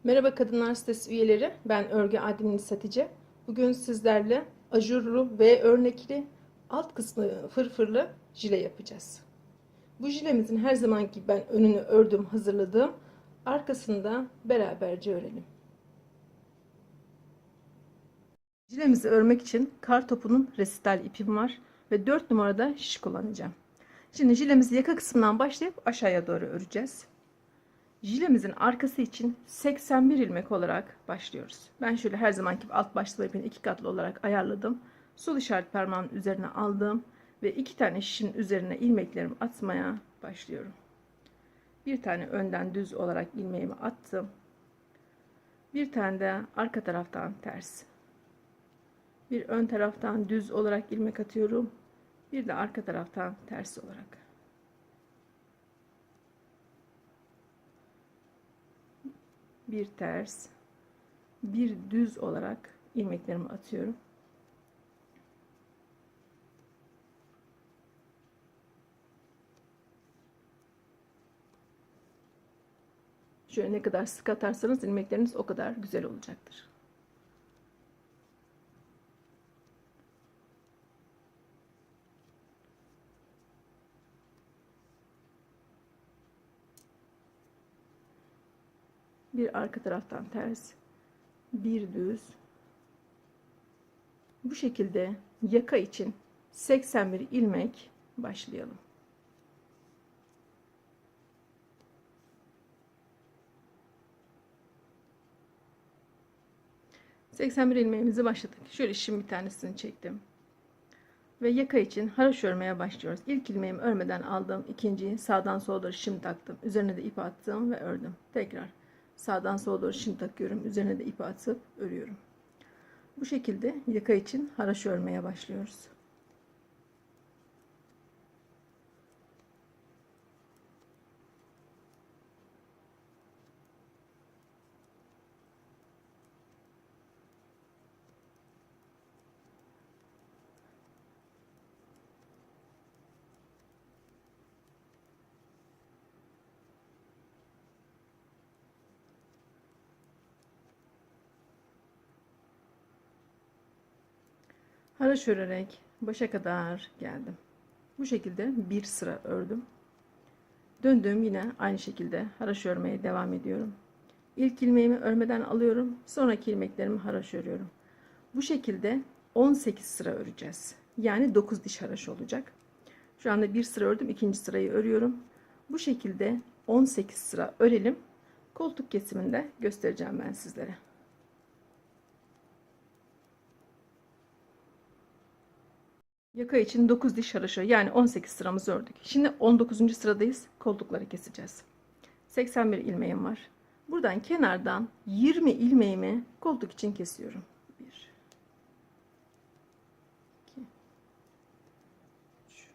Merhaba Kadınlar Sitesi üyeleri, ben örgü admini Hatice. Bugün sizlerle ajurlu ve örnekli alt kısmı fırfırlı jile yapacağız. Bu jilemizin her zamanki gibi ben önünü ördüm, hazırladım. Arkasını da beraberce örelim. Jilemizi örmek için kar topunun resital ipim var ve 4 numarada şiş kullanacağım. Şimdi jilemizi yaka kısmından başlayıp aşağıya doğru öreceğiz. Jilemizin arkası için 81 ilmek olarak başlıyoruz. Ben şöyle her zamanki gibi alt başlama ipini 2 katlı olarak ayarladım. Sol işaret parmağımın üzerine aldım ve 2 tane şişin üzerine ilmeklerimi atmaya başlıyorum. Bir tane önden düz olarak ilmeğimi attım. Bir tane de arka taraftan ters. Bir ön taraftan düz olarak ilmek atıyorum. Bir de arka taraftan ters olarak. Bir ters, bir düz olarak ilmeklerimi atıyorum. Şöyle ne kadar sık atarsanız ilmekleriniz o kadar güzel olacaktır. Bir arka taraftan ters, bir düz. Bu şekilde yaka için 81 ilmek başlayalım. ...81 ilmeğimizi başladık. Şöyle şimdi bir tanesini çektim. Ve yaka için haraş örmeye başlıyoruz. İlk ilmeğimi örmeden aldım. İkinciyi sağdan sola doğru şim taktım. Üzerine de ip attım ve ördüm. Tekrar sağdan sola doğru şim takıyorum. Üzerine de ip atıp örüyorum. Bu şekilde yaka için haraş örmeye başlıyoruz. Haraş örerek başa kadar geldim. Bu şekilde bir sıra ördüm. Döndüm, yine aynı şekilde haraş örmeye devam ediyorum. İlk ilmeğimi örmeden alıyorum. Sonraki ilmeklerimi haraş örüyorum. Bu şekilde 18 sıra öreceğiz. Yani 9 diş haraş olacak. Şu anda bir sıra ördüm. İkinci sırayı örüyorum. Bu şekilde 18 sıra örelim. Koltuk kesiminde göstereceğim ben sizlere. Yaka için 9 diş haraşo, yani 18 sıramızı ördük. Şimdi 19. sıradayız. Koltukları keseceğiz. 81 ilmeğim var. Buradan kenardan 20 ilmeğimi koltuk için kesiyorum. 1, 2, 3,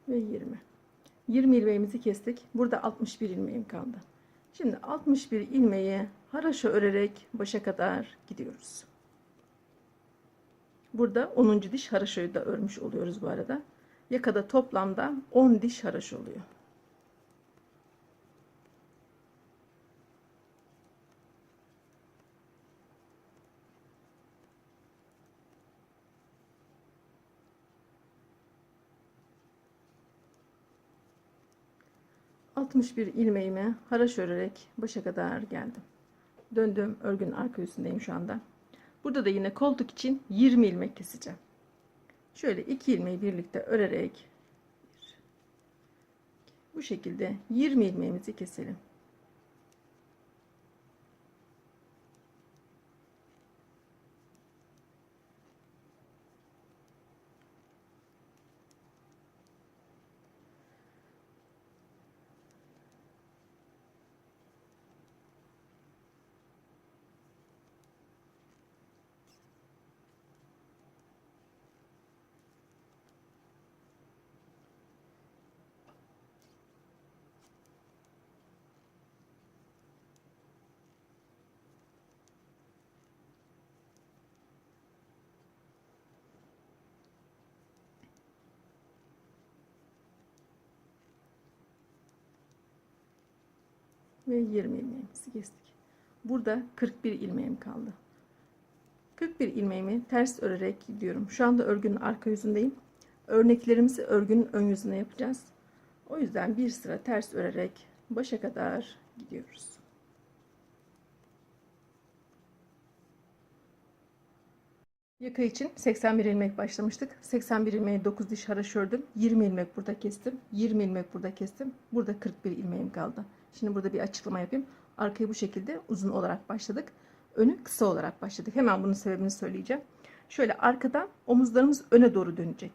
ve 20. 20 ilmeğimizi kestik. Burada 61 ilmeğim kaldı. Şimdi 61 ilmeği haraşo örerek başa kadar gidiyoruz. Burada 10. diş haraşoyu da örmüş oluyoruz bu arada. Yakada toplamda 10 diş haraşo oluyor. ...61 ilmeğimi haraş örerek başa kadar geldim. Döndüm, örgünün arka yüzündeyim şu anda. Burada da yine koltuk için 20 ilmek keseceğim. Şöyle 2 ilmeği birlikte örerek bu şekilde 20 ilmeğimizi keselim. ve 20 ilmeğimizi kestik. Burada 41 ilmeğim kaldı. 41 ilmeğimi ters örerek gidiyorum. Şu anda örgünün arka yüzündeyim. Örneklerimizi örgünün ön yüzüne yapacağız. O yüzden bir sıra ters örerek başa kadar gidiyoruz. Yaka için 81 ilmek başlamıştık. 81 ilmeği 9 diş haraş ördüm. 20 ilmek burada kestim. 20 ilmek burada kestim. Burada 41 ilmeğim kaldı. Şimdi burada bir açıklama yapayım. Arkayı bu şekilde uzun olarak başladık. Önü kısa olarak başladık. Hemen bunun sebebini söyleyeceğim. Şöyle arkadan omuzlarımız öne doğru dönecek.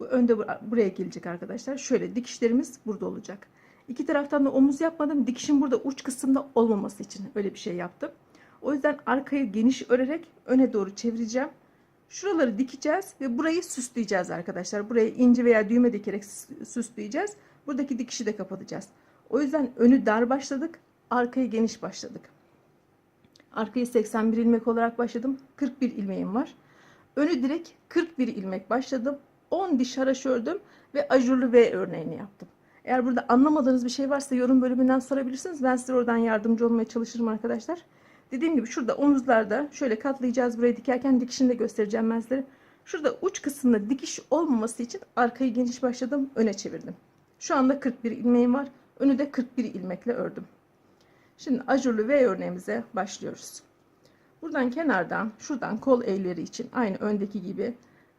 Bu önde buraya gelecek arkadaşlar. Şöyle dikişlerimiz burada olacak. İki taraftan da omuz yapmadım. Dikişin burada uç kısımda olmaması için öyle bir şey yaptım. O yüzden arkayı geniş örerek öne doğru çevireceğim. Şuraları dikeceğiz ve burayı süsleyeceğiz arkadaşlar. Buraya inci veya düğme dikerek süsleyeceğiz. Buradaki dikişi de kapatacağız. O yüzden önü dar başladık. Arkayı geniş başladık. Arkayı 81 ilmek olarak başladım. 41 ilmeğim var. Önü direkt 41 ilmek başladım. 10 diş haraş ördüm ve ajurlu V örneğini yaptım. Eğer burada anlamadığınız bir şey varsa yorum bölümünden sorabilirsiniz. Ben size oradan yardımcı olmaya çalışırım arkadaşlar. Dediğim gibi şurada omuzlarda şöyle katlayacağız. Burayı dikerken dikişini de göstereceğim ben size. Şurada uç kısmında dikiş olmaması için arkayı geniş başladım. Öne çevirdim. Şu anda 41 ilmeğim var. Önü de 41 ilmekle ördüm. Şimdi ajurlu V örneğimize başlıyoruz. Buradan kenardan şuradan kol evleri için aynı öndeki gibi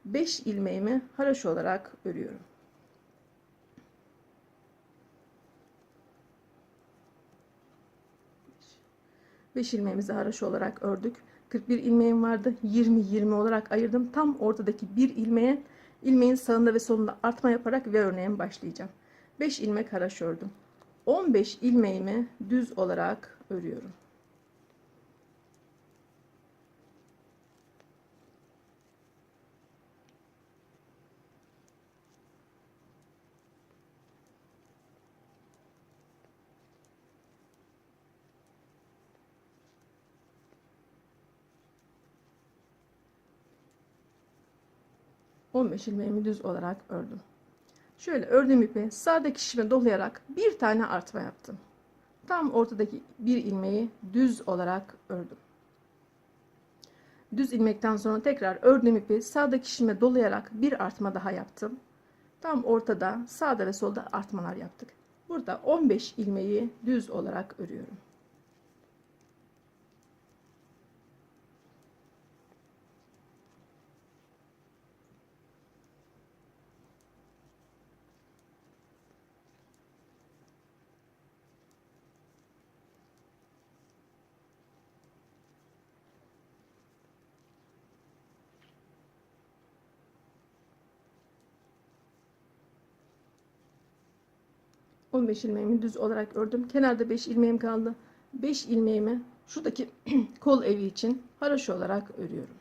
5 ilmeğimi haraşo olarak örüyorum. Beş ilmeğimizi haraşo olarak ördük. 41 ilmeğim vardı. 20 olarak ayırdım. Tam ortadaki bir ilmeğin sağında ve solunda artma yaparak V örneğime başlayacağım. 5 ilmek haraşo ördüm. 15 ilmeğimi düz olarak örüyorum. ilmeğimi düz olarak ördüm. Şöyle ördüğüm ipi sağdaki şişime dolayarak bir tane artma yaptım. Tam ortadaki bir ilmeği düz olarak ördüm. Düz ilmekten sonra tekrar ördüğüm ipi sağdaki şişime dolayarak bir artma daha yaptım. Tam ortada sağda ve solda artmalar yaptık. Burada 15 ilmeği düz olarak örüyorum. ilmeğimi düz olarak ördüm. Kenarda 5 ilmeğim kaldı. 5 ilmeğimi şuradaki kol evi için haraşo olarak örüyorum.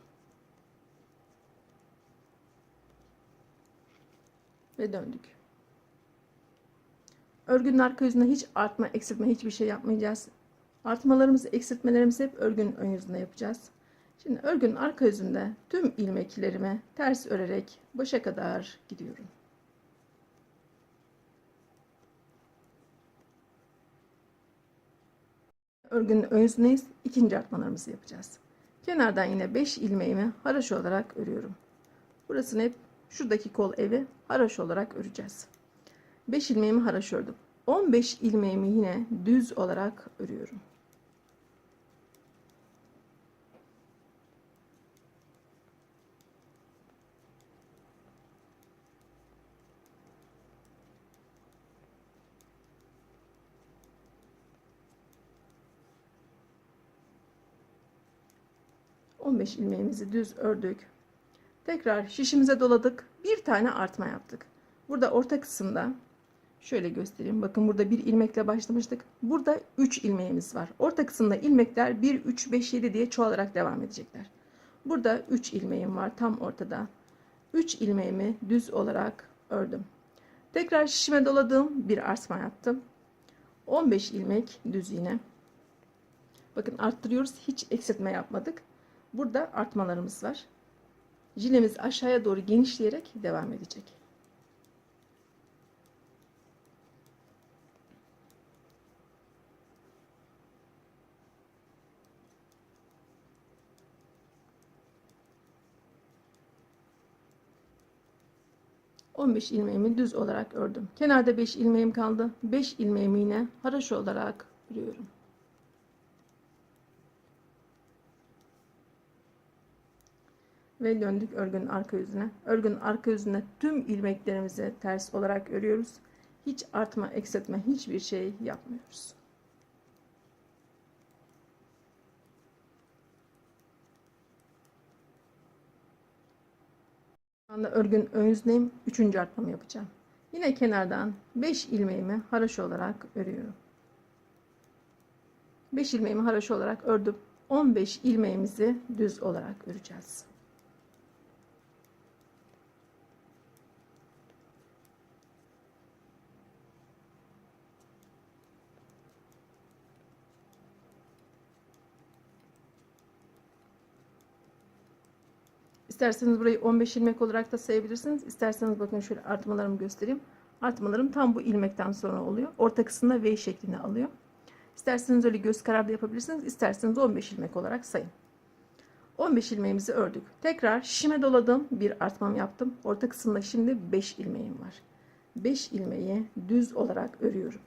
Ve döndük. Örgünün arka yüzünde hiç artma, eksiltme hiçbir şey yapmayacağız. Artmalarımızı, eksiltmelerimizi hep örgünün ön yüzünde yapacağız. Şimdi örgünün arka yüzünde tüm ilmeklerimi ters örerek başa kadar gidiyorum. Örgünün ön yüzündeyiz. İkinci artmalarımızı yapacağız. Kenardan yine 5 ilmeğimi haraşo olarak örüyorum. Burasını hep şuradaki kol evi haraşo olarak öreceğiz. 5 ilmeğimi haraşo ördüm. 15 ilmeğimi yine düz olarak örüyorum. ilmeğimizi düz ördük. Tekrar şişimize doladık. Bir tane artma yaptık. Burada orta kısımda şöyle göstereyim. Bakın burada bir ilmekle başlamıştık. Burada 3 ilmeğimiz var. Orta kısımda ilmekler 1, 3, 5, 7 diye çoğalarak devam edecekler. Burada 3 ilmeğim var tam ortada. 3 ilmeğimi düz olarak ördüm. Tekrar şişime doladım. Bir artma yaptım. 15 ilmek düz yine. Bakın arttırıyoruz. Hiç eksiltme yapmadık. Burada artmalarımız var. Jilemiz aşağıya doğru genişleyerek devam edecek. 15 ilmeğimi düz olarak ördüm. Kenarda 5 ilmeğim kaldı. 5 ilmeğimi yine haraşo olarak örüyorum. Ve döndük örgünün arka yüzüne. Örgünün arka yüzüne tüm ilmeklerimizi ters olarak örüyoruz. Hiç artma, eksiltme, hiçbir şey yapmıyoruz. Şu anda örgünün ön yüzündeyim. 3. artmamı yapacağım. Yine kenardan 5 ilmeğimi haraşo olarak örüyorum. 5 ilmeğimi haraşo olarak ördüm. 15 ilmeğimizi düz olarak öreceğiz. İsterseniz burayı 15 ilmek olarak da sayabilirsiniz. İsterseniz bakın şöyle artmalarımı göstereyim. Artmalarım tam bu ilmekten sonra oluyor. Orta kısımda V şeklini alıyor. İsterseniz öyle göz kararı da yapabilirsiniz. İsterseniz 15 ilmek olarak sayın. 15 ilmeğimizi ördük. Tekrar şişime doladım. Bir artmam yaptım. Orta kısımda şimdi 5 ilmeğim var. 5 ilmeği düz olarak örüyorum.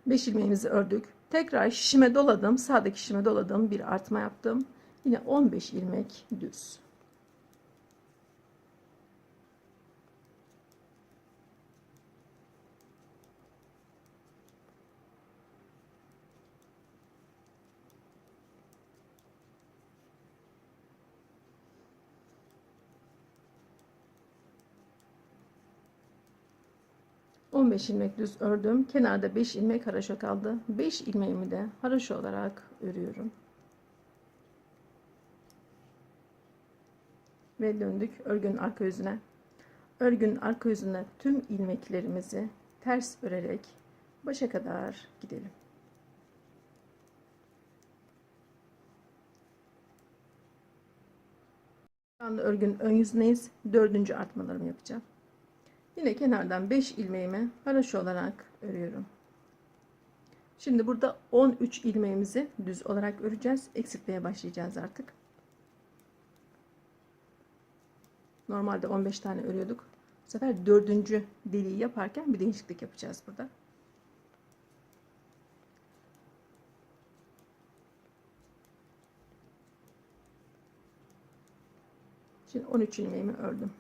5 ilmeğimizi ördük. Tekrar şişime doladım. Sağdaki şişime doladım. Bir artma yaptım. Yine 15 ilmek düz. ...15 ilmek düz ördüm. Kenarda 5 ilmek haraşo kaldı. 5 ilmeğimi de haraşo olarak örüyorum. Ve döndük örgünün arka yüzüne. Örgünün arka yüzüne tüm ilmeklerimizi ters örerek başa kadar gidelim. Şu anda örgünün ön yüzündeyiz. 4. artmalarımı yapacağım. Yine kenardan 5 ilmeğimi haraşo olarak örüyorum. Şimdi burada 13 ilmeğimizi düz olarak öreceğiz. Eksiltmeye başlayacağız artık. Normalde 15 tane örüyorduk. Bu sefer 4. deliği yaparken bir değişiklik yapacağız burada. Şimdi 13 ilmeğimi ördüm.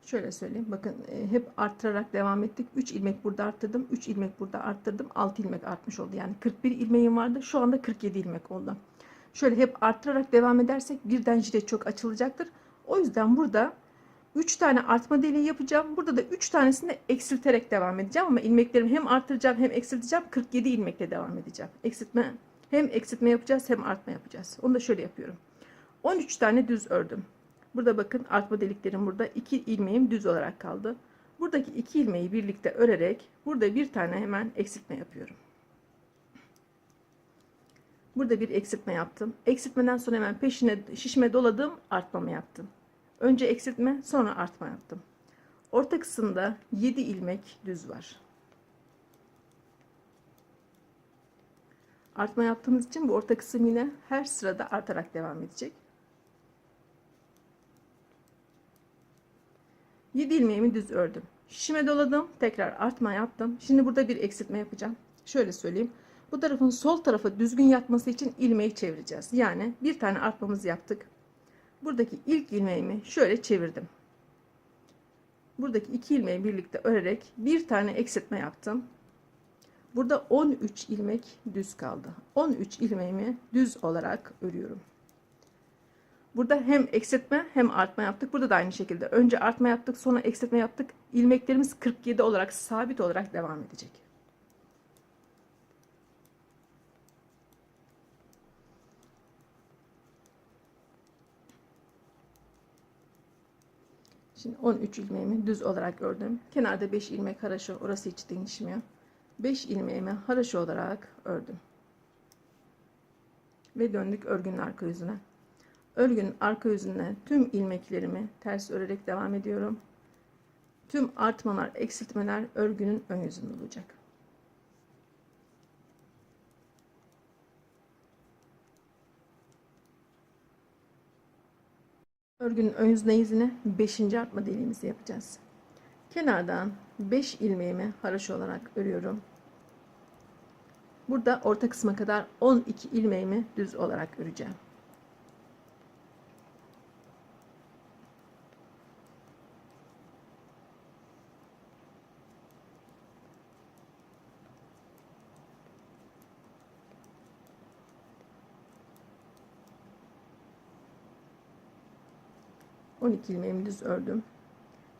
Şöyle söyleyeyim. Bakın hep arttırarak devam ettik. 3 ilmek burada arttırdım. 3 ilmek burada arttırdım. 6 ilmek artmış oldu. Yani 41 ilmeğim vardı. Şu anda 47 ilmek oldu. Şöyle hep arttırarak devam edersek birden jilet çok açılacaktır. O yüzden burada 3 tane artma deliği yapacağım. Burada da 3 tanesini eksilterek devam edeceğim. Ama ilmeklerimi hem arttıracağım hem eksilteceğim. 47 ilmekle devam edeceğim. Hem eksiltme yapacağız hem artma yapacağız. Onu da şöyle yapıyorum. 13 tane düz ördüm. Burada bakın artma deliklerim burada. 2 ilmeğim düz olarak kaldı. Buradaki 2 ilmeği birlikte örerek burada bir tane hemen eksiltme yapıyorum. Burada bir eksiltme yaptım. Eksiltmeden sonra hemen peşine şişime doladım, artmamı yaptım. Önce eksiltme, sonra artma yaptım. Orta kısımda 7 ilmek düz var. Artma yaptığımız için bu orta kısım yine her sırada artarak devam edecek. 7 ilmeğimi düz ördüm. Şişime doladım, tekrar artma yaptım. Şimdi burada bir eksiltme yapacağım. Şöyle söyleyeyim. Bu tarafın sol tarafa düzgün yatması için ilmeği çevireceğiz. Yani bir tane artmamızı yaptık. Buradaki ilk ilmeğimi şöyle çevirdim. Buradaki 2 ilmeği birlikte örerek bir tane eksiltme yaptım. Burada 13 ilmek düz kaldı. 13 ilmeğimi düz olarak örüyorum. Burada hem eksiltme hem artma yaptık. Burada da aynı şekilde. Önce artma yaptık, sonra eksiltme yaptık. İlmeklerimiz 47 olarak sabit olarak devam edecek. Şimdi 13 ilmeğimi düz olarak ördüm. Kenarda 5 ilmek haraşo, orası hiç değişmiyor. 5 ilmeğimi haraşo olarak ördüm. Ve döndük örgünün arka yüzüne. Örgünün arka yüzüne tüm ilmeklerimi ters örerek devam ediyorum. Tüm artmalar, eksiltmeler örgünün ön yüzünde olacak. Örgünün ön yüzüne yine 5. artma deliğimizi yapacağız. Kenardan 5 ilmeğimi haraşo olarak örüyorum. Burada orta kısma kadar 12 ilmeğimi düz olarak öreceğim. İlmeğimi düz ördüm.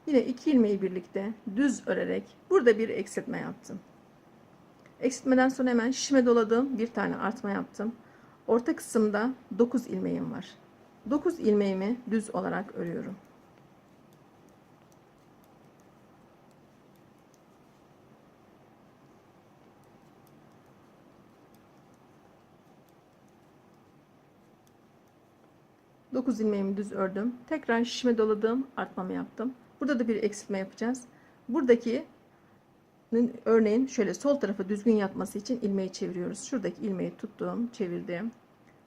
Yine 2 ilmeği birlikte düz örerek burada bir eksiltme yaptım. Eksiltmeden sonra hemen şişime doladığım bir tane artma yaptım. Orta kısımda 9 ilmeğim var. 9 ilmeğimi düz olarak örüyorum. Dokuz ilmeğimi düz ördüm. Tekrar şişime doladığım artmamı yaptım. Burada da bir eksiltme yapacağız. Buradaki örneğin şöyle sol tarafı düzgün yapması için ilmeği çeviriyoruz. Şuradaki ilmeği tuttum, çevirdim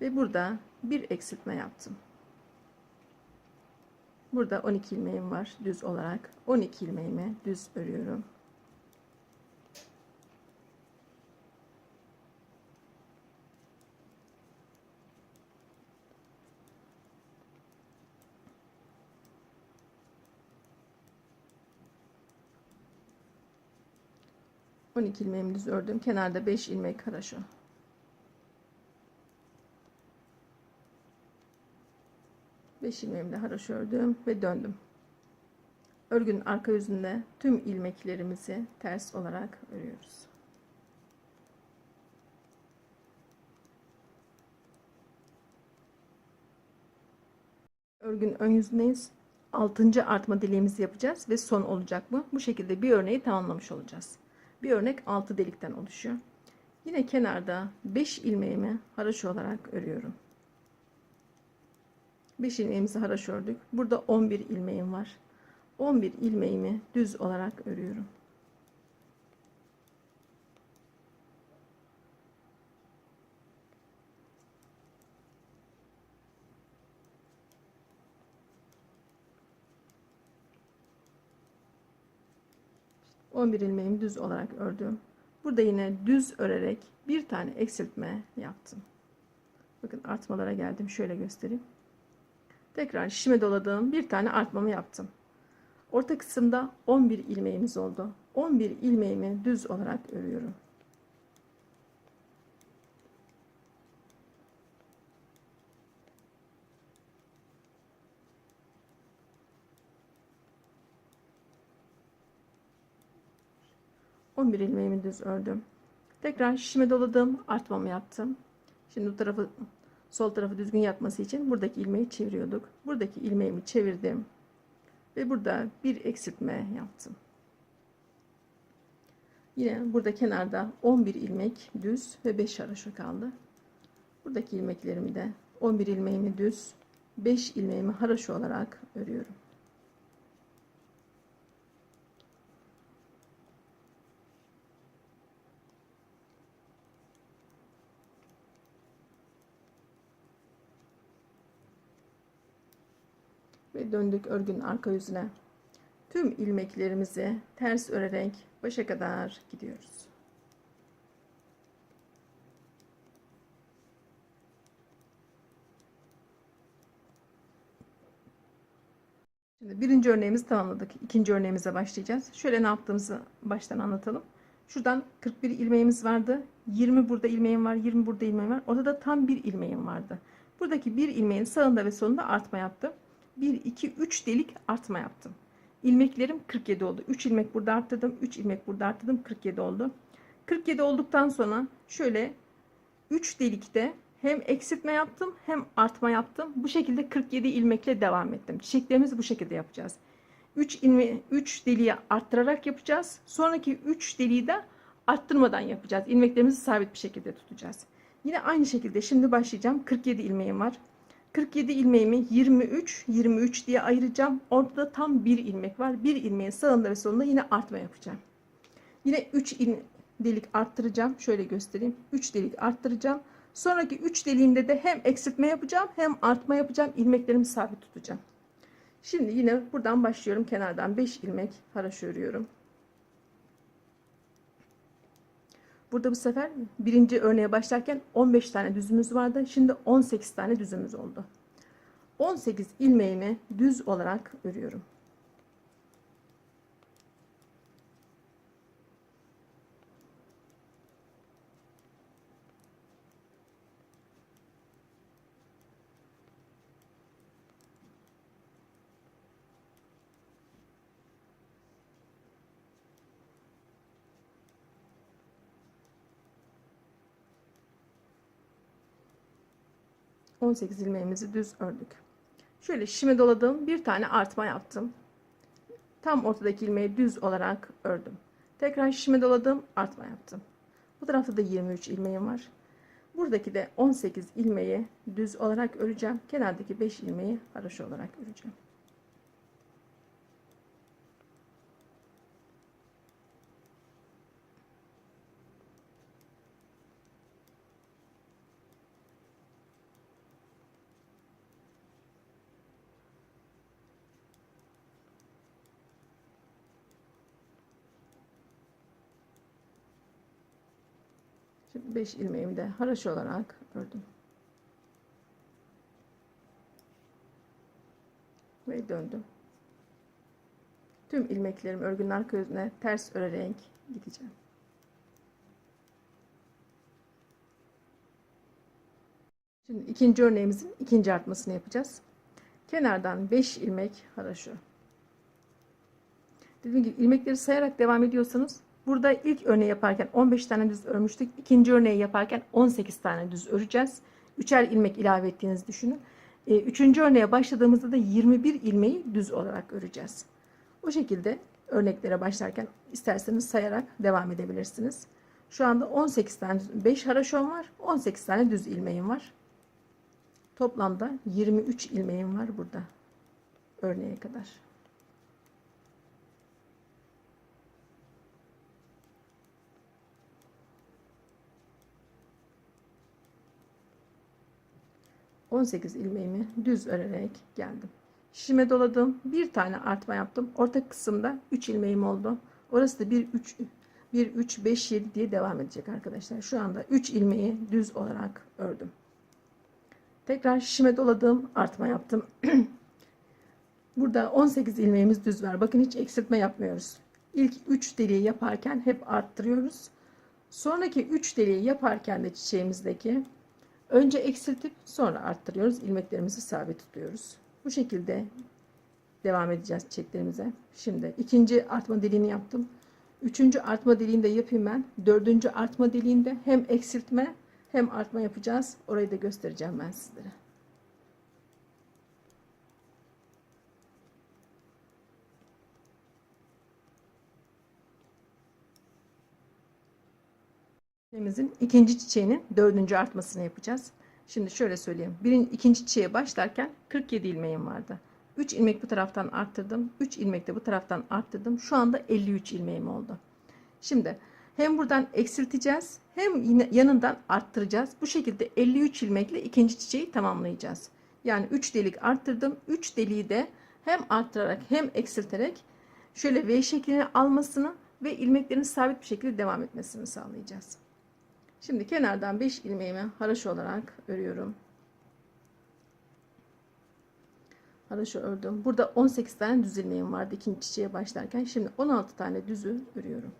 ve burada bir eksiltme yaptım. Burada 12 ilmeğim var düz olarak. 12 ilmeğimi düz örüyorum. İlmeğimi düz ördüm. Kenarda 5 ilmek haraşo. Beş ilmeğimle haraşo ördüm ve döndüm. Örgünün arka yüzünde tüm ilmeklerimizi ters olarak örüyoruz. Örgünün ön yüzündeyiz. 6. artma deliğimizi yapacağız ve son olacak bu. Bu şekilde bir örneği tamamlamış olacağız. Bir örnek 6 delikten oluşuyor. Yine kenarda 5 ilmeğimi haraşo olarak örüyorum. 5 ilmeğimizi haraşo ördük. Burada 11 ilmeğim var. 11 ilmeğimi düz olarak örüyorum. İlmeğimi düz olarak ördüm. Burada yine düz örerek bir tane eksiltme yaptım. Bakın artmalara geldim. Şöyle göstereyim. Tekrar şişime doladığım bir tane artmamı yaptım. Orta kısımda 11 ilmeğimiz oldu. 11 ilmeğimi düz olarak örüyorum. İlmeğimi düz ördüm. Tekrar şişime doladım, artmamı yaptım. Şimdi bu tarafı, sol tarafı düzgün yapması için buradaki ilmeği çeviriyorduk. Buradaki ilmeğimi çevirdim ve burada bir eksiltme yaptım. Yine burada kenarda 11 ilmek düz ve 5 haraşo kaldı. Buradaki ilmeklerimi de 11 ilmeğimi düz, 5 ilmeğimi haraşo olarak örüyorum. Ve döndük örgünün arka yüzüne. Tüm ilmeklerimizi ters örerek başa kadar gidiyoruz. Şimdi birinci örneğimizi tamamladık. İkinci örneğimize başlayacağız. Şöyle ne yaptığımızı baştan anlatalım. Şuradan 41 ilmeğimiz vardı. 20 burada ilmeğim var. 20 burada ilmeğim var. Orada da tam bir ilmeğim vardı. Buradaki bir ilmeğin sağında ve solunda artma yaptım. 1, 2, 3 delik artma yaptım. İlmeklerim 47 oldu. 3 ilmek burada arttırdım. 3 ilmek burada arttırdım. 47 oldu. 47 olduktan sonra şöyle 3 delikte hem eksiltme yaptım hem artma yaptım. Bu şekilde 47 ilmekle devam ettim. Çiçeklerimizi bu şekilde yapacağız. 3 deliği arttırarak yapacağız. Sonraki 3 deliği de arttırmadan yapacağız. İlmeklerimizi sabit bir şekilde tutacağız. Yine aynı şekilde şimdi başlayacağım. 47 ilmeğim var. 47 ilmeğimi 23 diye ayıracağım. Ortada tam bir ilmek var. Bir ilmeğin sağında ve solunda yine artma yapacağım. Yine 3 delik arttıracağım. Şöyle göstereyim. 3 delik arttıracağım. Sonraki 3 deliğimde de hem eksiltme yapacağım hem artma yapacağım. İlmeklerimi sabit tutacağım. Şimdi yine buradan başlıyorum. Kenardan 5 ilmek haroşa örüyorum. Burada bu sefer birinci örneğe başlarken 15 tane düzümüz vardı. Şimdi 18 tane düzümüz oldu. 18 ilmeğimi düz olarak örüyorum. 18 ilmeğimizi düz ördük. Şöyle şişime doladığım bir tane artma yaptım. Tam ortadaki ilmeği düz olarak ördüm. Tekrar şişime doladım, artma yaptım. Bu tarafta da 23 ilmeğim var. Buradaki de 18 ilmeği düz olarak öreceğim. Kenardaki 5 ilmeği haroşa olarak öreceğim. 5 ilmeğimi de haroşa olarak ördüm. Ve döndüm. Tüm ilmeklerimi örgünün arka yüzüne ters örerek gideceğim. Şimdi ikinci örneğimizin ikinci artmasını yapacağız. Kenardan 5 ilmek haroşa. Dediğim gibi ilmekleri sayarak devam ediyorsanız, burada ilk örneği yaparken 15 tane düz örmüştük. İkinci örneği yaparken 18 tane düz öreceğiz. Üçer ilmek ilave ettiğinizi düşünün. Üçüncü örneğe başladığımızda da 21 ilmeği düz olarak öreceğiz. O şekilde örneklere başlarken isterseniz sayarak devam edebilirsiniz. Şu anda 18 tane 5 haroşam var. 18 tane düz ilmeğim var. Toplamda 23 ilmeğim var burada örneğe kadar. ...18 ilmeğimi düz örerek geldim. Şişime doladım. Bir tane artma yaptım. Orta kısımda 3 ilmeğim oldu. Orası da 1 3 5 7 diye devam edecek arkadaşlar. Şu anda 3 ilmeği düz olarak ördüm. Tekrar şişime doladım. Artma yaptım. Burada 18 ilmeğimiz düz var. Bakın hiç eksiltme yapmıyoruz. İlk 3 deliği yaparken hep arttırıyoruz. Sonraki 3 deliği yaparken de çiçeğimizdeki önce eksiltip sonra arttırıyoruz. İlmeklerimizi sabit tutuyoruz. Bu şekilde devam edeceğiz çiçeklerimize. Şimdi ikinci artma deliğini yaptım. Üçüncü artma deliğini de yapayım ben. Dördüncü artma deliğinde hem eksiltme hem artma yapacağız. Orayı da göstereceğim ben sizlere. Çiçeğimizin ikinci çiçeğinin dördüncü artmasını yapacağız. Şimdi şöyle söyleyeyim. İkinci çiçeğe başlarken 47 ilmeğim vardı. 3 ilmek bu taraftan arttırdım. 3 ilmek de bu taraftan arttırdım. Şu anda 53 ilmeğim oldu. Şimdi hem buradan eksilteceğiz hem yine yanından arttıracağız. Bu şekilde 53 ilmekle ikinci çiçeği tamamlayacağız. Yani 3 delik arttırdım. 3 deliği de hem arttırarak hem eksilterek şöyle V şeklini almasını ve ilmeklerin sabit bir şekilde devam etmesini sağlayacağız. Şimdi kenardan 5 ilmeğimi haroşa olarak örüyorum. Haroşa ördüm. Burada 18 tane düz ilmeğim vardı ikinci çiçeğe başlarken. Şimdi 16 tane düzü örüyorum.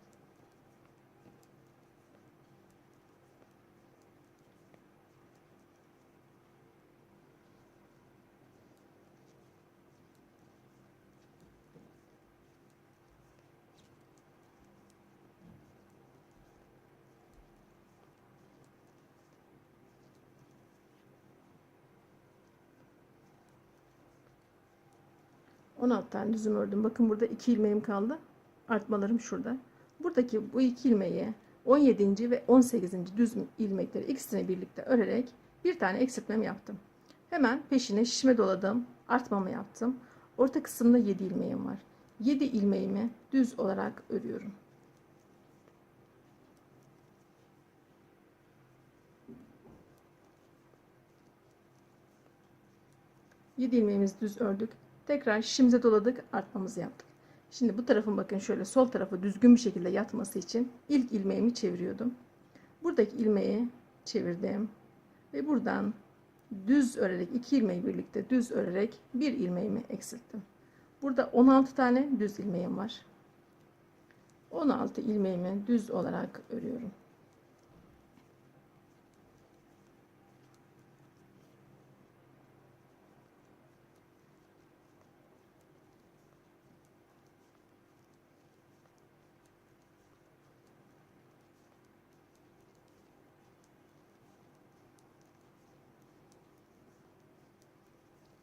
...16 tane düzüm ördüm. Bakın burada 2 ilmeğim kaldı. Artmalarım şurada. Buradaki bu 2 ilmeği 17. ve 18. düz ilmekleri ikisini birlikte örerek bir tane eksiltmem yaptım. Hemen peşine şişime doladım. Artmamı yaptım. Orta kısımda 7 ilmeğim var. 7 ilmeğimi düz olarak örüyorum. 7 ilmeğimizi düz ördük. Tekrar şişimize doladık, artmamızı yaptık. Şimdi bu tarafın bakın şöyle sol tarafı düzgün bir şekilde yatması için ilk ilmeğimi çeviriyordum. Buradaki ilmeği çevirdim ve buradan düz örerek, 2 ilmeği birlikte düz örerek bir ilmeğimi eksilttim. Burada 16 tane düz ilmeğim var. 16 ilmeğimi düz olarak örüyorum.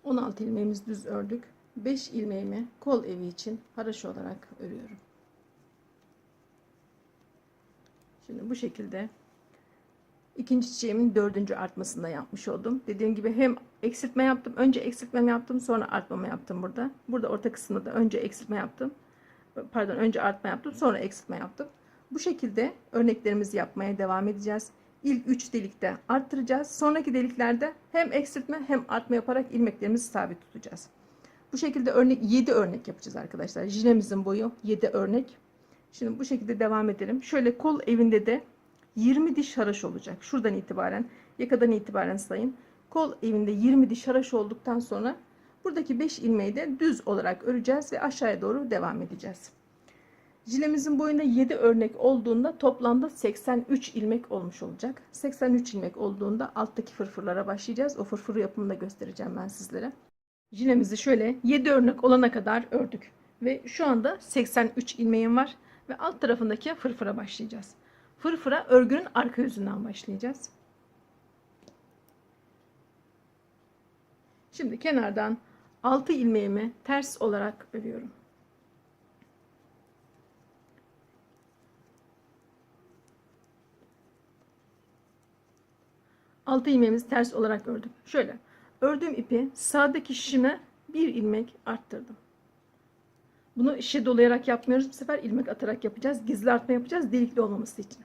On 16 ilmeğimiz düz ördük. 5 ilmeğimi kol evi için haraşo olarak örüyorum. Şimdi bu şekilde ikinci çiçeğimin 4. artmasında yapmış oldum. Dediğim gibi hem eksiltme yaptım. Önce eksiltmemi yaptım, sonra artmamı yaptım burada. Burada orta kısmında da önce eksiltme yaptım. Pardon, önce artma yaptım, sonra eksiltme yaptım. Bu şekilde örneklerimizi yapmaya devam edeceğiz. İlk 3 delikte arttıracağız. Sonraki deliklerde hem eksiltme hem artma yaparak ilmeklerimizi sabit tutacağız. Bu şekilde 7 örnek yapacağız arkadaşlar. Jilemizin boyu 7 örnek. Şimdi bu şekilde devam edelim. Şöyle kol evinde de 20 diş haraş olacak. Şuradan itibaren, yakadan itibaren sayın. Kol evinde 20 diş haraş olduktan sonra buradaki 5 ilmeği de düz olarak öreceğiz ve aşağıya doğru devam edeceğiz. Jilemizin boyunda 7 örnek olduğunda toplamda 83 ilmek olmuş olacak. 83 ilmek olduğunda alttaki fırfırlara başlayacağız. O fırfır yapımını da göstereceğim ben sizlere. Jilemizi şöyle 7 örnek olana kadar ördük. Ve şu anda 83 ilmeğim var. Ve alt tarafındaki fırfıra başlayacağız. Fırfıra örgünün arka yüzünden başlayacağız. Şimdi kenardan 6 ilmeğimi ters olarak örüyorum. Altı ilmeğimizi ters olarak ördük. Şöyle ördüğüm ipi sağdaki şişime bir ilmek arttırdım. Bunu şişe dolayarak yapmıyoruz. Bu sefer ilmek atarak yapacağız. Gizli artma yapacağız. Delikli olmaması için.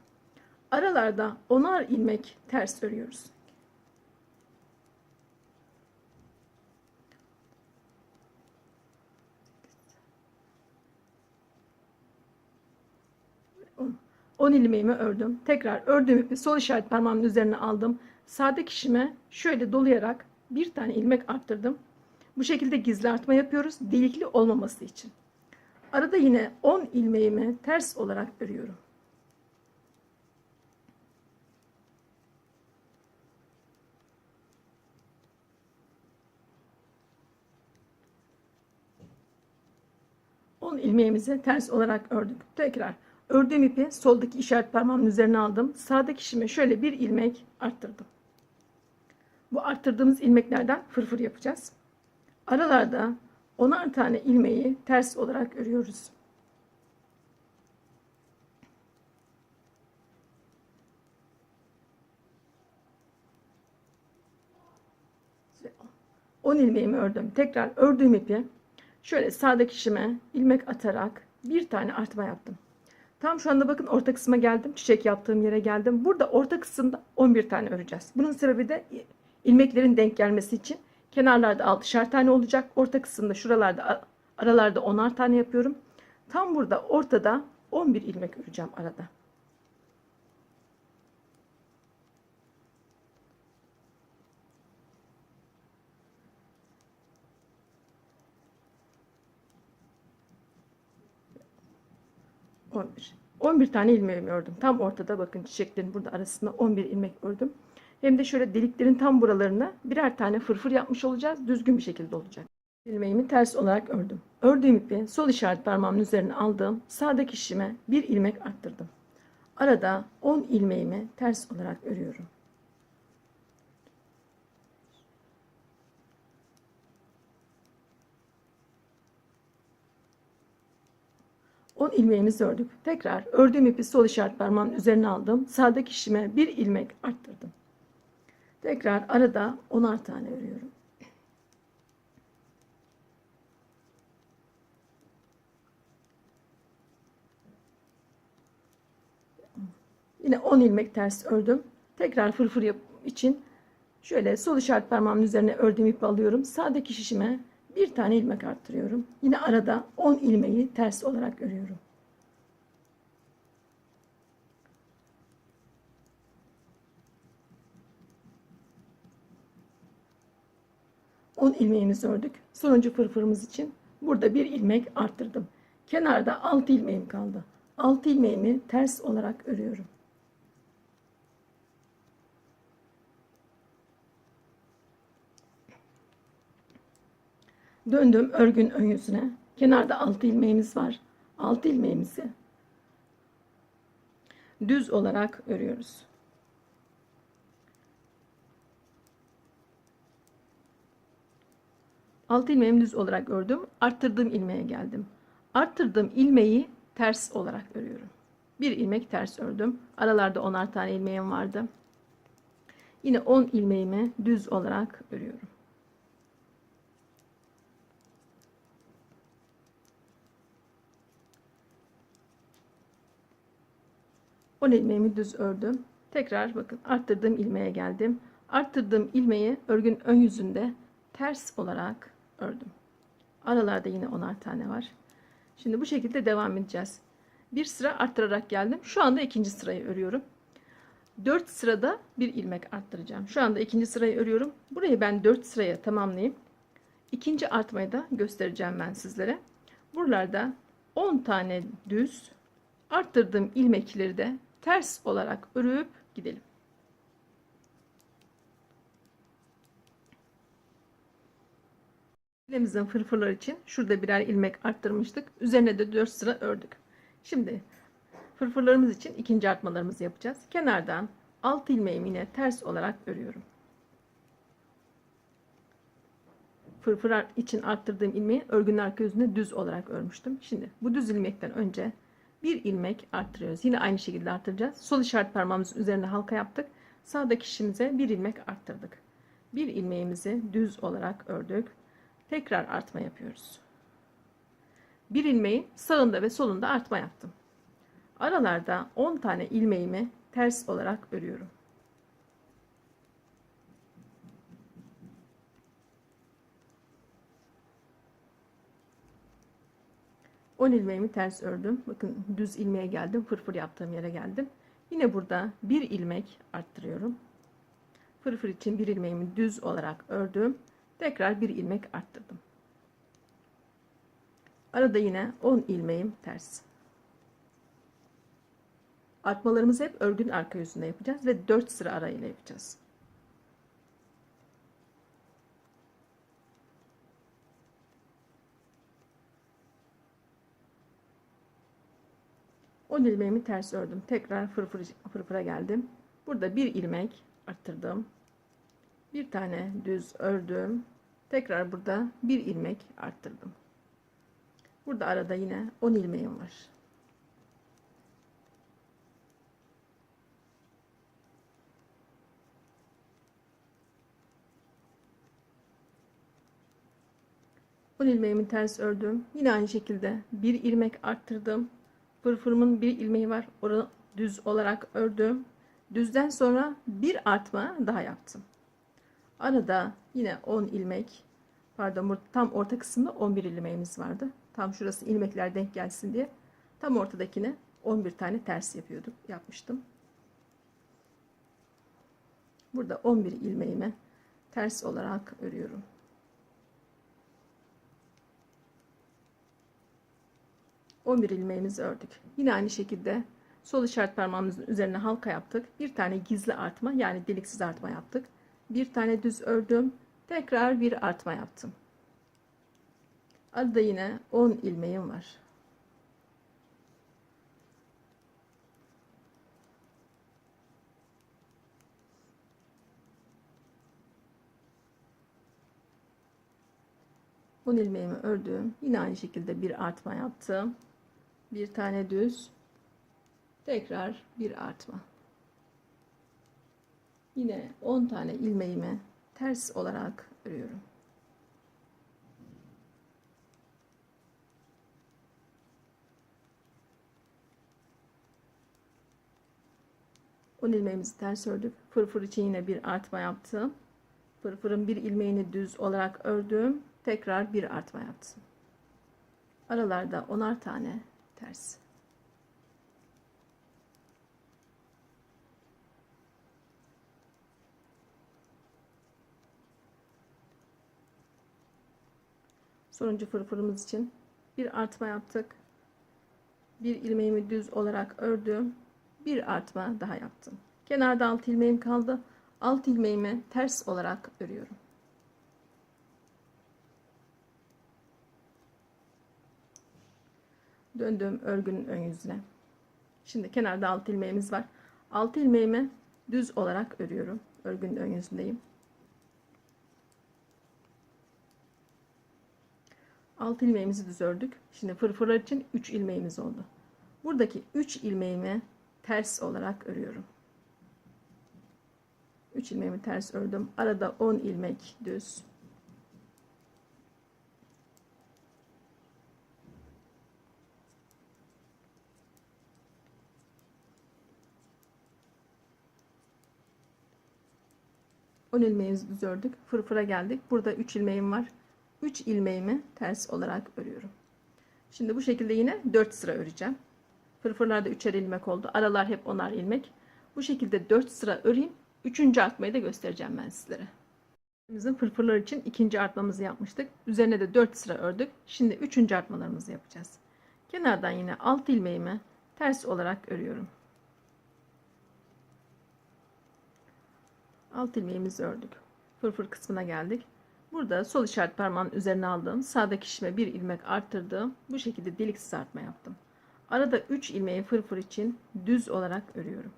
Aralarda 10'ar ilmek ters örüyoruz. On ilmeğimi ördüm. Tekrar ördüğüm ipi sol işaret parmağımın üzerine aldım. Sağdaki şişime şöyle dolayarak bir tane ilmek arttırdım. Bu şekilde gizli artma yapıyoruz. Delikli olmaması için. Arada yine 10 ilmeğimi ters olarak örüyorum. İlmeğimizi ters olarak ördük. Tekrar ördüğüm ipi soldaki işaret parmağımın üzerine aldım. Sağdaki şişime şöyle bir ilmek arttırdım. Bu arttırdığımız ilmeklerden fırfır yapacağız. Aralarda 10'ar tane ilmeği ters olarak örüyoruz. On ilmeğimi ördüm. Tekrar ördüğüm ipi şöyle sağdaki şişime ilmek atarak bir tane artma yaptım. Tam şu anda bakın orta kısma geldim. Çiçek yaptığım yere geldim. Burada orta kısımda 11 tane öreceğiz. Bunun sebebi de ilmeklerin denk gelmesi için. Kenarlarda 6'şar tane olacak. Orta kısımda şuralarda aralarda 10'ar tane yapıyorum. Tam burada ortada 11 ilmek öreceğim arada. ...11. 11 tane ilmeğimi ördüm. Tam ortada bakın çiçeklerin burada arasında 11 ilmek ördüm. Hem de şöyle deliklerin tam buralarına birer tane fırfır yapmış olacağız. Düzgün bir şekilde olacak. İlmeğimi ters olarak ördüm. Ördüğüm ipi sol işaret parmağımın üzerine aldım. Sağdaki şişime bir ilmek arttırdım. Arada 10 ilmeğimi ters olarak örüyorum. On ilmeğimizi ördük. Tekrar ördüğüm ipi sol işaret parmağımın üzerine aldım. Sağdaki şişime bir ilmek arttırdım. Tekrar arada 10'ar tane örüyorum. Yine 10 ilmek ters ördüm. Tekrar fırfır için şöyle sol işaret parmağımın üzerine ördüğüm ipi alıyorum. Sağdaki şişime Bir tane ilmek arttırıyorum. Yine arada 10 ilmeği ters olarak örüyorum. On ilmeğimizi ördük. Sonuncu fırfırımız için burada bir ilmek arttırdım. Kenarda 6 ilmeğim kaldı. 6 ilmeğimi ters olarak örüyorum. Döndüm örgün ön yüzüne. Kenarda 6 ilmeğimiz var. 6 ilmeğimizi düz olarak örüyoruz. Altı ilmeğimi düz olarak ördüm. Arttırdığım ilmeğe geldim. Arttırdığım ilmeği ters olarak örüyorum. Bir ilmek ters ördüm. Aralarda 10'ar tane ilmeğim vardı. Yine 10 ilmeğimi düz olarak örüyorum. 10 ilmeğimi düz ördüm. Tekrar bakın arttırdığım ilmeğe geldim. Arttırdığım ilmeği örgün ön yüzünde ters olarak ördüm. Aralarda yine 10'ar tane var. Şimdi bu şekilde devam edeceğiz. Bir sıra arttırarak geldim. Şu anda ikinci sırayı örüyorum. 4 sırada bir ilmek arttıracağım. Şu anda ikinci sırayı örüyorum. Burayı ben 4 sıraya tamamlayayım. İkinci artmayı da göstereceğim ben sizlere. Buralarda 10 tane düz, arttırdığım ilmekleri de ters olarak örüp gidelim. Elimizin fırfırlar için şurada birer ilmek arttırmıştık. Üzerine de 4 sıra ördük. Şimdi fırfırlarımız için ikinci artmalarımızı yapacağız. Kenardan 6 ilmeğimi yine ters olarak örüyorum. Fırfır için arttırdığım ilmeği örgünün arka yüzüne düz olarak örmüştüm. Şimdi bu düz ilmekten önce bir ilmek arttırıyoruz. Yine aynı şekilde arttıracağız. Sol işaret parmağımızın üzerine halka yaptık. Sağdaki şişimize bir ilmek arttırdık. Bir ilmeğimizi düz olarak ördük. Tekrar artma yapıyoruz. Bir ilmeğin sağında ve solunda artma yaptım. Aralarda 10 tane ilmeğimi ters olarak örüyorum. On ilmeğimi ters ördüm. Bakın düz ilmeğe geldim. Fırfır yaptığım yere geldim. Yine burada bir ilmek arttırıyorum. Fırfır için bir ilmeğimi düz olarak ördüm. Tekrar bir ilmek arttırdım. Arada yine 10 ilmeğim ters. Artmalarımızı hep örgünün arka yüzünde yapacağız ve 4 sıra arayla yapacağız. On ilmeğimi ters ördüm. Tekrar fırfıra geldim. Burada bir ilmek arttırdım. Bir tane düz ördüm. Tekrar burada bir ilmek arttırdım. Burada arada yine 10 ilmeğim var. On ilmeğimi ters ördüm. Yine aynı şekilde bir ilmek arttırdım. Fırfırımın bir ilmeği var. Onu düz olarak ördüm. Düzden sonra bir artma daha yaptım. Arada yine 10 ilmek, pardon, tam orta kısımda 11 ilmeğimiz vardı. Tam şurası ilmekler denk gelsin diye tam ortadakine 11 tane ters yapmıştım. Burada 11 ilmeğimi ters olarak örüyorum. Bir ilmeğimizi ördük. Yine aynı şekilde sol işaret parmağımızın üzerine halka yaptık. Bir tane gizli artma, yani deliksiz artma yaptık. Bir tane düz ördüm. Tekrar bir artma yaptım. Arada yine 10 ilmeğim var. On ilmeğimi ördüm. Yine aynı şekilde bir artma yaptım. Bir tane düz. Tekrar bir artma. Yine 10 tane ilmeğimi ters olarak örüyorum. On ilmeğimizi ters ördük. Fırfır için yine bir artma yaptım. Fırfırın bir ilmeğini düz olarak ördüm. tekrar bir artma yaptım. Aralarda 10'ar tane ters. Sonuncu fırfırımız için bir artma yaptık. Bir ilmeğimi düz olarak ördüm. Bir artma daha yaptım. Kenarda 6 ilmeğim kaldı. 6 ilmeğimi ters olarak örüyorum. Döndüm örgünün ön yüzüne. Şimdi kenarda 6 ilmeğimiz var. 6 ilmeğimi düz olarak örüyorum. Örgünün ön yüzündeyim. 6 ilmeğimizi düz ördük. Şimdi fırfırlar için 3 ilmeğimiz oldu. Buradaki 3 ilmeğimi ters olarak örüyorum. 3 ilmeğimi ters ördüm. Arada 10 ilmek düz. On ilmeğimizi düz ördük. Fırfıra geldik. Burada 3 ilmeğim var. 3 ilmeğimi ters olarak örüyorum. Şimdi bu şekilde yine 4 sıra öreceğim. Fırfırlarda 3'er ilmek oldu. Aralar hep 10'ar ilmek. Bu şekilde 4 sıra öreyim. 3. artmayı da göstereceğim ben sizlere. Bizim fırfırlar için 2. artmamızı yapmıştık. Üzerine de 4 sıra ördük. Şimdi 3. artmalarımızı yapacağız. Kenardan yine 6 ilmeğimi ters olarak örüyorum. 6 ilmeğimizi ördük. Fırfır kısmına geldik. Burada sol işaret parmağının üzerine aldığım sağdaki şişime bir ilmek arttırdığım bu şekilde deliksiz artma yaptım. Arada 3 ilmeği fırfır için düz olarak örüyorum.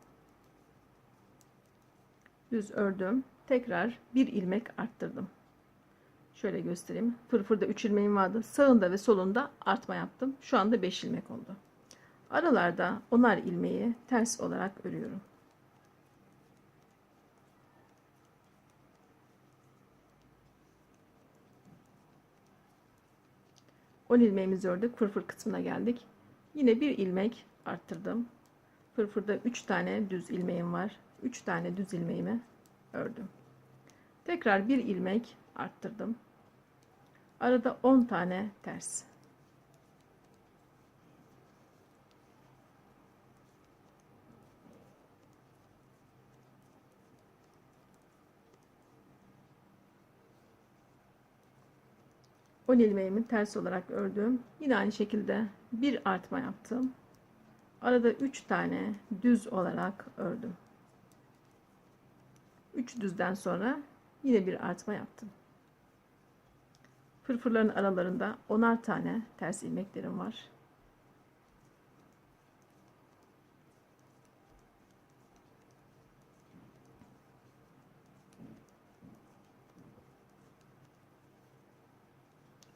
Düz ördüm. Tekrar bir ilmek arttırdım. Şöyle göstereyim. Fırfırda 3 ilmeğim vardı. Sağında ve solunda artma yaptım. Şu anda 5 ilmek oldu. Aralarda 10'ar ilmeği ters olarak örüyorum. On ilmeğimizi ördük. Fırfır kısmına geldik. Yine bir ilmek arttırdım. Fırfırda 3 tane düz ilmeğim var. 3 tane düz ilmeğimi ördüm. Tekrar bir ilmek arttırdım. Arada 10 tane ters. On ilmeğimi ters olarak ördüm. Yine aynı şekilde bir artma yaptım. Arada 3 tane düz olarak ördüm. 3 düzden sonra yine bir artma yaptım. Fırfırların aralarında 10'ar tane ters ilmeklerim var.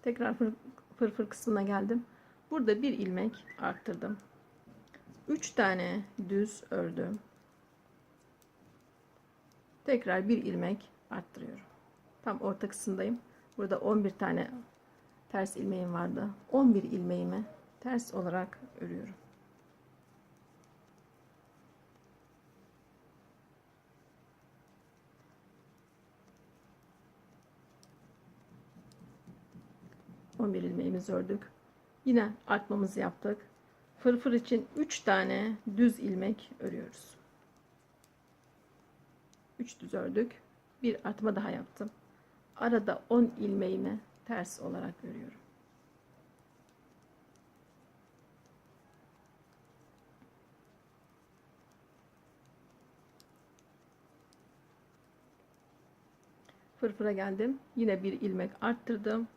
Tekrar fırfır kısmına geldim. Burada bir ilmek arttırdım. 3 tane düz ördüm. Tekrar bir ilmek arttırıyorum. Tam orta kısımdayım. Burada 11 tane ters ilmeğim vardı. 11 ilmeğimi ters olarak örüyorum. On bir ilmeğimizi ördük. Yine artmamızı yaptık. Fırfır için 3 tane düz ilmek örüyoruz. 3 düz ördük. Bir artma daha yaptım. Arada 10 ilmeğimi ters olarak örüyorum. Fırfıra geldim. Yine bir ilmek arttırdım.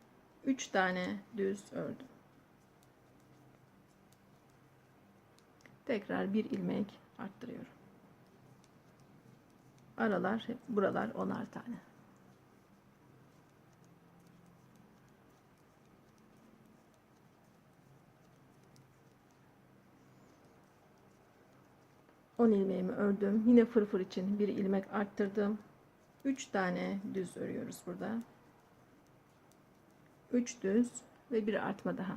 3 tane düz ördüm. Tekrar bir ilmek arttırıyorum. Aralar hep buralar 10'ar tane. On ilmeğimi ördüm. Yine fırfır için bir ilmek arttırdım. 3 tane düz örüyoruz burada. 3 düz ve bir artma daha.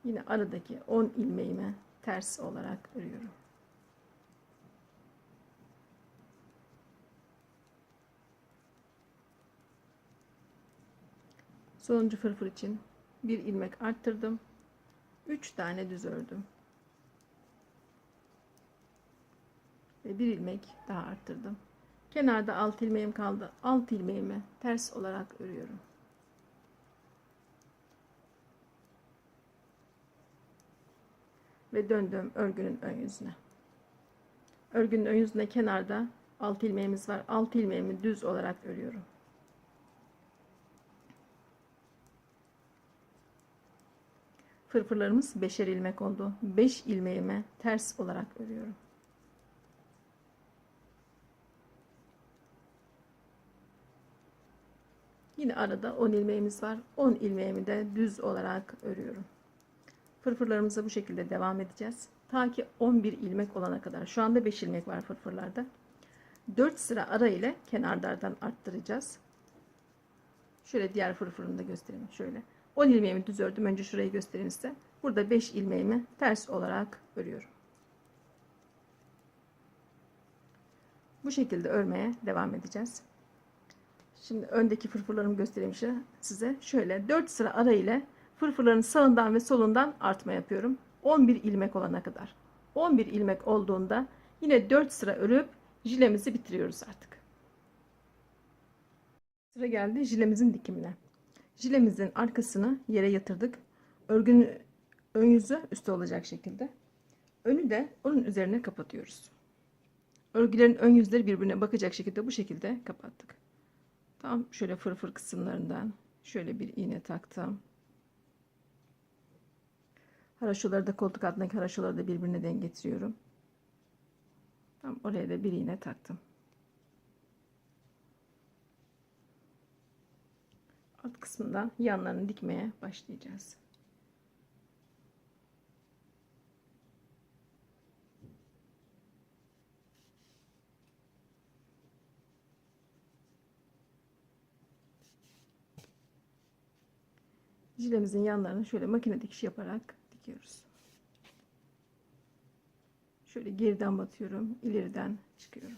Yine aradaki 10 ilmeğimi ters olarak örüyorum. Sonuncu fırfır için bir ilmek arttırdım. 3 tane düz ördüm. Ve bir ilmek daha arttırdım. Kenarda 6 ilmeğim kaldı. 6 ilmeğimi ters olarak örüyorum. Ve döndüm örgünün ön yüzüne. Örgünün ön yüzüne kenarda 6 ilmeğimiz var. 6 ilmeğimi düz olarak örüyorum. Fırfırlarımız 5'er ilmek oldu. 5 ilmeğimi ters olarak örüyorum. Yine arada 10 ilmeğimiz var. 10 ilmeğimi de düz olarak örüyorum. Fırfırlarımıza bu şekilde devam edeceğiz. Ta ki 11 ilmek olana kadar. Şu anda 5 ilmek var fırfırlarda. 4 sıra ara ile kenarlardan arttıracağız. Şöyle diğer fırfırını da göstereyim. Şöyle 10 ilmeğimi düz ördüm. Önce şurayı göstereyim size. Burada 5 ilmeğimi ters olarak örüyorum. Bu şekilde örmeye devam edeceğiz. Şimdi öndeki fırfırlarımı göstereyim size. Şöyle 4 sıra ara ile fırfırların sağından ve solundan artma yapıyorum. 11 ilmek olana kadar. 11 ilmek olduğunda yine 4 sıra örüp jilemizi bitiriyoruz artık. Sıra geldi jilemizin dikimine. Jilemizin arkasını yere yatırdık. Örgünün ön yüzü üstte olacak şekilde. Önü de onun üzerine kapatıyoruz. Örgülerin ön yüzleri birbirine bakacak şekilde bu şekilde kapattık. Tam şöyle fırfır kısımlarından şöyle bir iğne taktım. Haraşoları da koltuk altındaki haraşoları da birbirine denk getiriyorum. Tam oraya da bir iğne taktım. Alt kısmından yanlarını dikmeye başlayacağız. Jilemizin yanlarını şöyle makine dikiş yaparak dikiyoruz. Şöyle geriden batıyorum, ileriden çıkıyorum.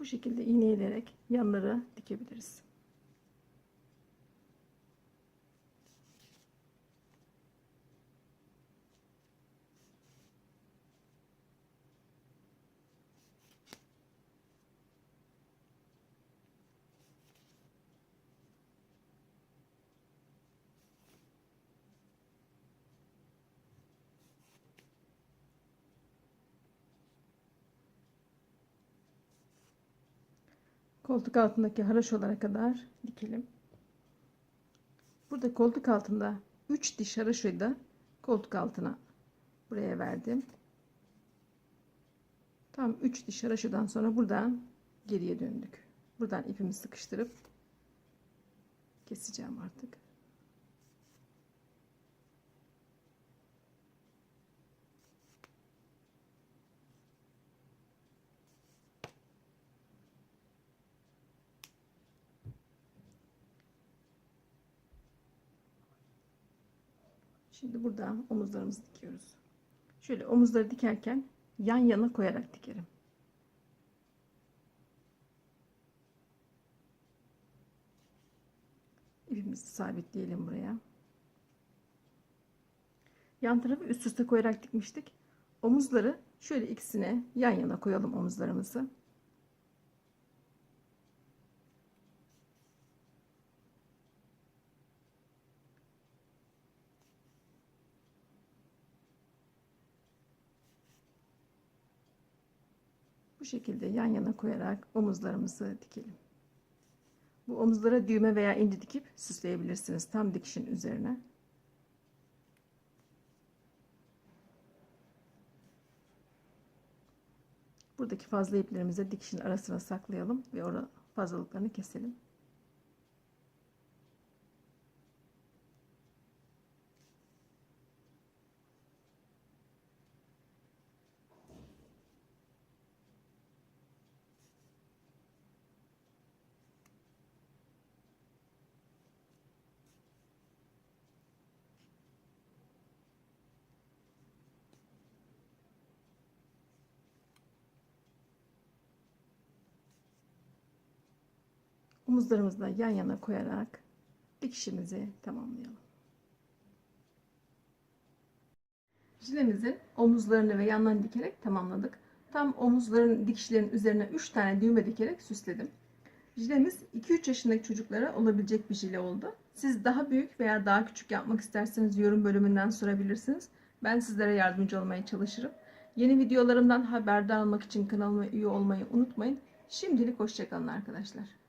Bu şekilde iğneleyerek yanları dikebiliriz. Koltuk altındaki haraşolara kadar dikelim. Burada koltuk altında 3 diş haraşoyu da koltuk altına buraya verdim. Tam 3 diş haraşodan sonra buradan geriye döndük. Buradan ipimi sıkıştırıp keseceğim artık. Şimdi buradan omuzlarımızı dikiyoruz. Şöyle omuzları dikerken yan yana koyarak dikerim. İpimizi sabitleyelim buraya. Yan tarafı üst üste koyarak dikmiştik. Omuzları şöyle ikisine yan yana koyalım omuzlarımızı. Bu şekilde yan yana koyarak omuzlarımızı dikelim. Bu omuzlara düğme veya inci dikip süsleyebilirsiniz tam dikişin üzerine. Buradaki fazla iplerimizi dikişin arasına saklayalım ve orada fazlalıklarını keselim. Omuzlarımızı da yan yana koyarak dikişimizi tamamlayalım. Jilemizin omuzlarını ve yanlarını dikerek tamamladık. Tam omuzların dikişlerin üzerine 3 tane düğme dikerek süsledim. Jilemiz 2-3 yaşındaki çocuklara olabilecek bir jile oldu. Siz daha büyük veya daha küçük yapmak isterseniz yorum bölümünden sorabilirsiniz. Ben sizlere yardımcı olmaya çalışırım. Yeni videolarımdan haberdar olmak için kanalıma üye olmayı unutmayın. Şimdilik hoşça kalın arkadaşlar.